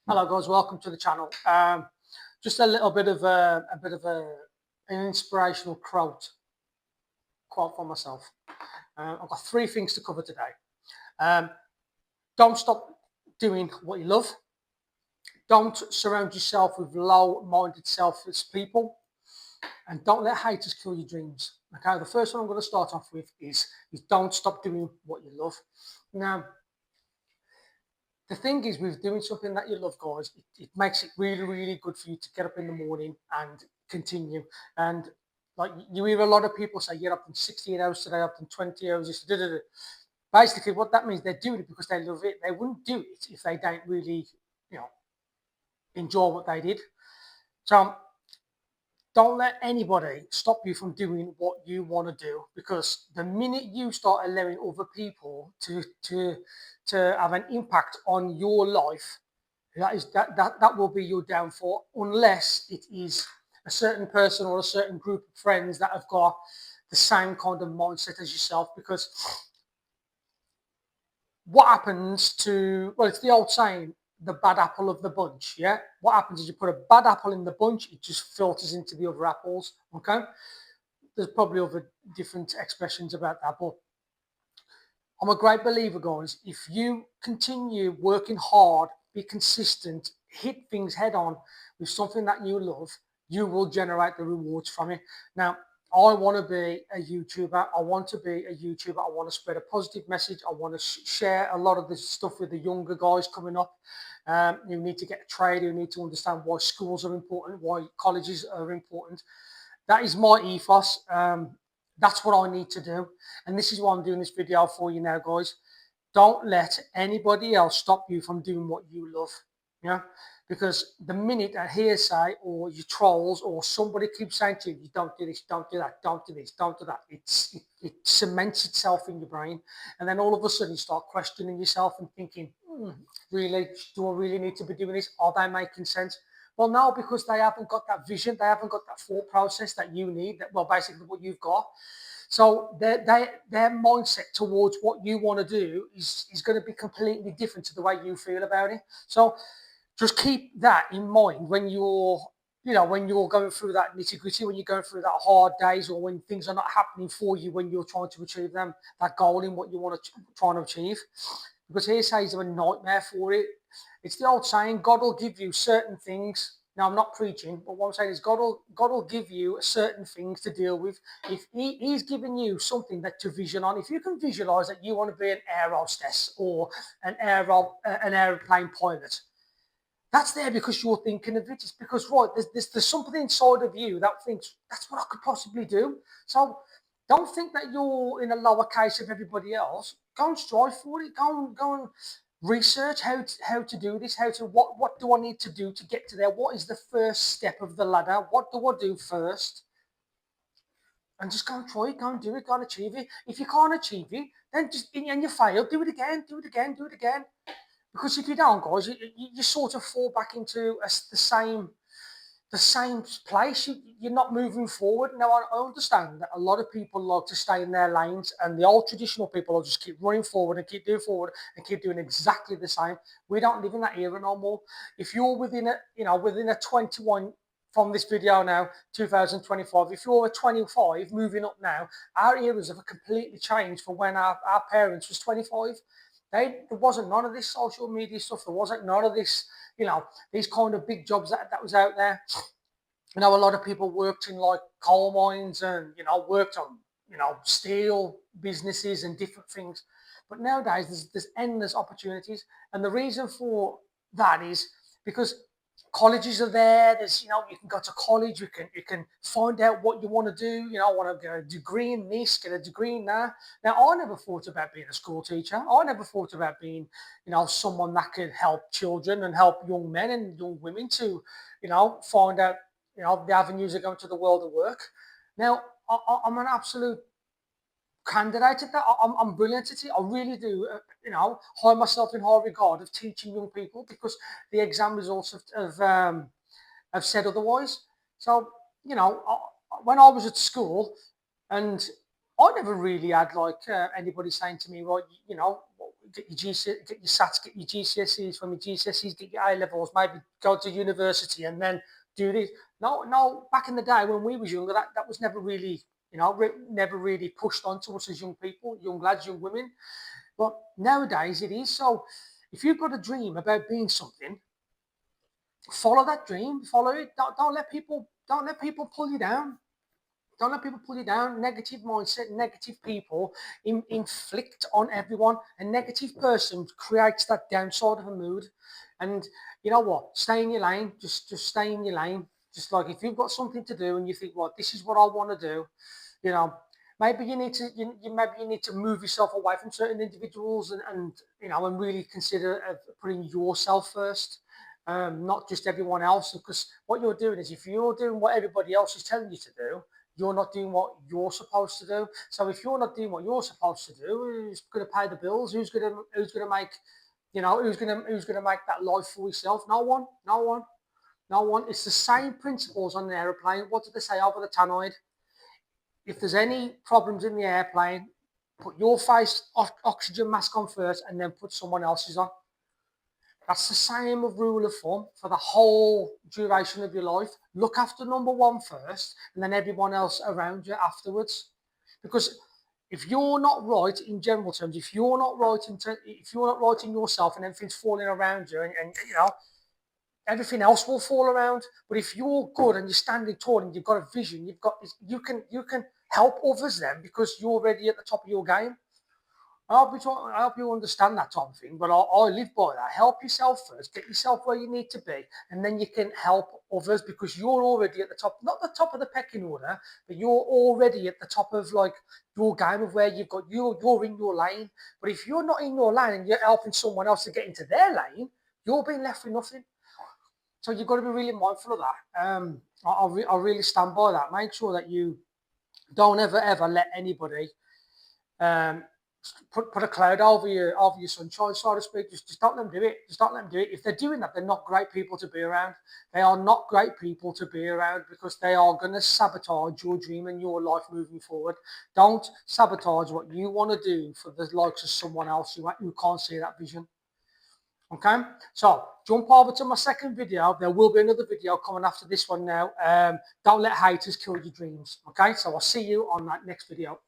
Hello guys, welcome to the channel. Just a little bit of an inspirational quote for myself. I've got three things to cover today. Um, don't stop doing what you love. Don't surround yourself with low-minded, selfless people, and don't let haters kill your dreams. Okay, the first one I'm going to start off with is don't stop doing what you love. Now, the thing is, with doing something that you love, guys, it makes it really, really good for you to get up in the morning and continue. And like you hear a lot of people say, "You're up in 16 hours today, up in 20 hours." Basically, what that means, they're doing it because they love it. They wouldn't do it if they don't really, you know, enjoy what they did. So don't let anybody stop you from doing what you want to do, because the minute you start allowing other people to have an impact on your life, that will be your downfall, unless it is a certain person or a certain group of friends that have got the same kind of mindset as yourself. Because what happens to, well, it's the old saying, the bad apple of the bunch. Yeah, what happens is you put a bad apple in the bunch, it just filters into the other apples. Okay, there's probably other different expressions about that, but I'm a great believer, guys. If you continue working hard, be consistent, hit things head on with something that you love, you will generate the rewards from it. Now, I want to be a YouTuber. I want to be a YouTuber. I want to spread a positive message. I want to share a lot of this stuff with the younger guys coming up. You need to get a trade. You need to understand why schools are important, why colleges are important. That is my ethos. That's what I need to do. And this is why I'm doing this video for you now, guys. Don't let anybody else stop you from doing what you love. Yeah, because the minute a hearsay or you trolls or somebody keeps saying to you, you don't do this, don't do that, don't do this, don't do that, it cements itself in your brain. And then all of a sudden you start questioning yourself and thinking, really, do I really need to be doing this? Are they making sense? Well, no, because they haven't got that vision, they haven't got that thought process that you need, that, well, basically what you've got. So their mindset towards what you want to do is going to be completely different to the way you feel about it. So just keep that in mind when when you're going through that nitty gritty, when you're going through that hard days, or when things are not happening for you, when you're trying to achieve that goal in what you want to try and achieve. Because hearsays are a nightmare for it. It's the old saying, God will give you certain things. Now, I'm not preaching, but what I'm saying is God will give you certain things to deal with. If he's giving you something that to vision on, if you can visualize that you want to be an air hostess or an airplane pilot, that's there because you're thinking of it. It's because, right, there's something inside of you that thinks, that's what I could possibly do. So don't think that you're in a lower case of everybody else. Go and strive for it. Go and research how to do this, what do I need to do to get to there? What is the first step of the ladder? What do I do first? And just go and try it, go and do it, go and achieve it. If you can't achieve it, then and you fail, do it again, do it again, do it again. Because if you don't, guys, you sort of fall back into the same place. You're not moving forward. Now, I understand that a lot of people like to stay in their lanes, and the old traditional people will just keep running forward and keep doing forward and keep doing exactly the same. We don't live in that era no more. If you're within a 21 from this video now, 2025, if you're a 25 moving up now, our eras have completely changed from when our parents was 25. There wasn't none of this social media stuff. There wasn't none of this, these kind of big jobs that was out there. A lot of people worked in like coal mines and, worked on, steel businesses and different things. But nowadays there's endless opportunities. And the reason for that is because colleges are there. There's, you can go to college, you can find out what you want to do. I want to get a degree in this, get a degree in that. Now, I never thought about being a school teacher. I never thought about being, someone that could help children and help young men and young women to, find out, the avenues of going to the world of work. Now, I'm an absolute candidate at that. I'm brilliant at it. I really do, hold myself in high regard of teaching young people, because the exam results have said otherwise. So, when I was at school, and I never really had like anybody saying to me, right, get your get your SATs, get your GCSEs. From your GCSEs, get your A levels. Maybe go to university and then do this. No. Back in the day when we was younger, that was never really, never really pushed onto us as young people, young lads, young women. But nowadays it is. So if you've got a dream about being something, follow that dream. Follow it. Don't let people pull you down. Don't let people pull you down. Negative mindset, negative people inflict on everyone. A negative person creates that downside of a mood. And you know what? Stay in your lane. Just stay in your lane. Just like if you've got something to do and you think, well, this is what I want to do, you know, maybe you need to maybe you need to move yourself away from certain individuals and really consider putting yourself first, not just everyone else. Because what you're doing is if you're doing what everybody else is telling you to do, you're not doing what you're supposed to do. So if you're not doing what you're supposed to do, who's going to pay the bills? Who's going to make who's going to make that life for yourself? No one. No one. No one. It's the same principles on an aeroplane. What did they say over the tannoy? If there's any problems in the airplane, put your face oxygen mask on first and then put someone else's on. That's the same rule of thumb for the whole duration of your life. Look after number one first and then everyone else around you afterwards. Because if you're not right in general terms, if you're not right in yourself and everything's falling around you and everything else will fall around. But if you're good and you're standing tall and you've got a vision, you can help others then because you're already at the top of your game. I hope you understand that type of thing, but I live by that. Help yourself first, get yourself where you need to be, and then you can help others because you're already at the top, not the top of the pecking order, but you're already at the top of like your game of where you're in your lane. But if you're not in your lane and you're helping someone else to get into their lane, you're being left with nothing. So you've got to be really mindful of that. I really stand by that. Make sure that you don't ever let anybody um, put a cloud over your sunshine, so to speak. Just don't let them do it. Just don't let them do it. If they're doing that, they're not great people to be around. They are not great people to be around because they are going to sabotage your dream and your life moving forward. Don't sabotage what you want to do for the likes of someone else who can't see that vision. Okay, so jump over to my second video. There will be another video coming after this one now. Don't let haters kill your dreams. Okay, so I'll see you on that next video.